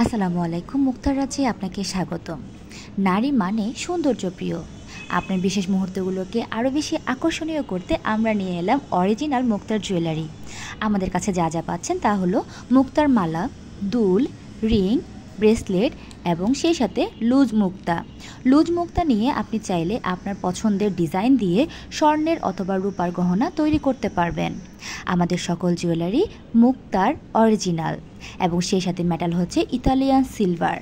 আসসালামু আলাইকুম। মুক্তার রাজ্যে আপনাকে স্বাগতম। নারী মানে সৌন্দর্যপ্রিয়। আপনার বিশেষ মুহূর্তগুলোকে আরও বেশি আকর্ষণীয় করতে আমরা নিয়ে এলাম অরিজিনাল মুক্তার জুয়েলারি। আমাদের কাছে যা যা পাচ্ছেন তা হলো মুক্তার মালা, দুল, রিং, ব্রেসলেট এবং সেই সাথে লুজ মুক্তা। লুজ মুক্তা নিয়ে আপনি চাইলে আপনার পছন্দের ডিজাইন দিয়ে স্বর্ণের অথবা রূপার গহনা তৈরি করতে পারবেন। আমাদের সকল জুয়েলারি মুক্তার অরিজিনাল এবং সেই সাথে মেটাল হচ্ছে ইতালিয়ান সিলভার।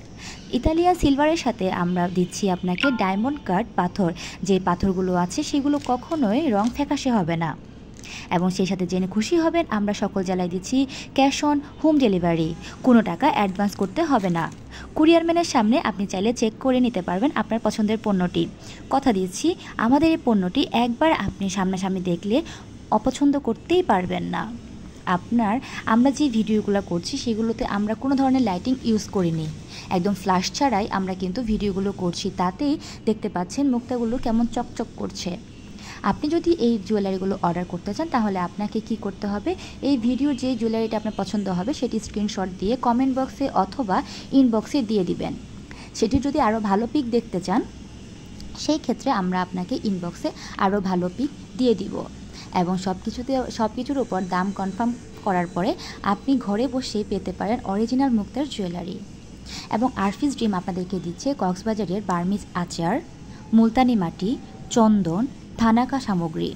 ইতালিয়ান সিলভারের সাথে আমরা দিচ্ছি আপনাকে ডায়মন্ড কাট পাথর। যে পাথরগুলো আছে সেগুলো কখনোই রং ফ্যাকাশে হবে না। এবং সেই সাথে জেনে খুশি হবেন, আমরা সকল জেলায় দিচ্ছি ক্যাশ অন হোম ডেলিভারি। কোনো টাকা অ্যাডভান্স করতে হবে না। কুরিয়ারম্যানের সামনে আপনি চাইলে চেক করে নিতে পারবেন আপনার পছন্দের পণ্যটি। কথা দিচ্ছি, আমাদের এই পণ্যটি একবার আপনি সামনাসামনি দেখলে অপছন্দ করতেই পারবেন না। আমরা যে ভিডিওগুলো করছি সেগুলোতে আমরা কোনো ধরনের লাইটিং ইউজ করিনি, একদম ফ্ল্যাশ ছাড়াই আমরা কিন্তু ভিডিওগুলো করছি। তাতেই দেখতে পাচ্ছেন মুক্তাগুলো কেমন চকচক করছে। আপনি যদি এই জুয়েলারিগুলো অর্ডার করতে চান তাহলে আপনাকে কি করতে হবে, এই ভিডিওর যে জুয়েলারিটা আপনার পছন্দ হবে সেটি স্ক্রিনশট দিয়ে কমেন্ট বক্সে অথবা ইনবক্সে দিয়ে দিবেন। সেটি যদি আরও ভালো পিক দেখতে চান সেই ক্ষেত্রে আমরা আপনাকে ইনবক্সে আরও ভালো পিক দিয়ে দিব। এবং সব কিছুর উপর দাম কনফার্ম করার পরে আপনি ঘরে বসেই পেতে পারেন অরিজিনাল মুক্তার জুয়েলারি। এবং আরফিস ড্রিম আপনাদেরকে দিচ্ছে কক্সবাজারের বার্মিজ আচার, মুলতানি মাটি, চন্দন, থানাকা সামগ্রী।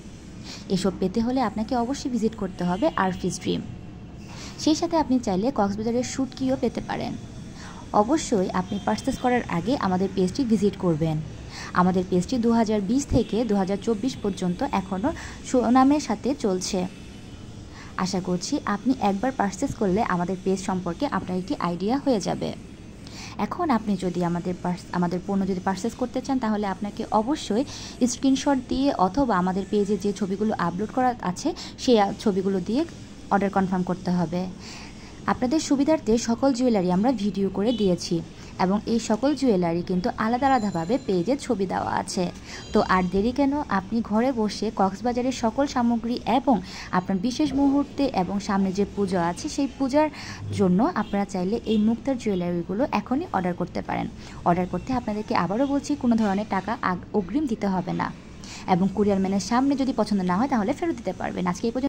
এসব পেতে হলে আপনাকে অবশ্যই ভিজিট করতে হবে আরফিস ড্রিম। সেই সাথে আপনি চাইলে কক্সবাজারের শুটকিও পেতে পারেন। অবশ্যই আপনি পারচেস করার আগে আমাদের পেজটি ভিজিট করবেন। আমাদের পেজটি 2020 থেকে 2024 পর্যন্ত এখনও সুনামের সাথে চলছে। আশা করছি আপনি একবার পারচেস করলে আমাদের পেজ সম্পর্কে আপনার একটি আইডিয়া হয়ে যাবে। এখন আপনি যদি আমাদের পণ্য যদি পারচেস করতে চান তাহলে আপনাকে অবশ্যই স্ক্রিনশট দিয়ে অথবা আমাদের পেজে যে ছবিগুলো আপলোড করা আছে সেই ছবিগুলো দিয়ে অর্ডার কনফার্ম করতে হবে। আপনাদের সুবিধার্থে সকল জুয়েলারি আমরা ভিডিও করে দিয়েছি এবং এই সকল জুয়েলারি কিন্তু আলাদা আলাদাভাবে পেজে ছবি দেওয়া আছে। তো আর দেরি কেন, আপনি ঘরে বসে কক্সবাজারের সকল সামগ্রী এবং আপনার বিশেষ মুহূর্তে এবং সামনে যে পুজো আছে সেই পূজার জন্য আপনারা চাইলে এই মুক্তার জুয়েলারিগুলো এখনই অর্ডার করতে পারেন। অর্ডার করতে আপনাদেরকে আবারও বলছি, কোনো ধরনের টাকা অগ্রিম দিতে হবে না এবং কুরিয়ারম্যানের সামনে যদি পছন্দ না হয় তাহলে ফেরত দিতে পারবেন। আজকে এই পর্যন্ত।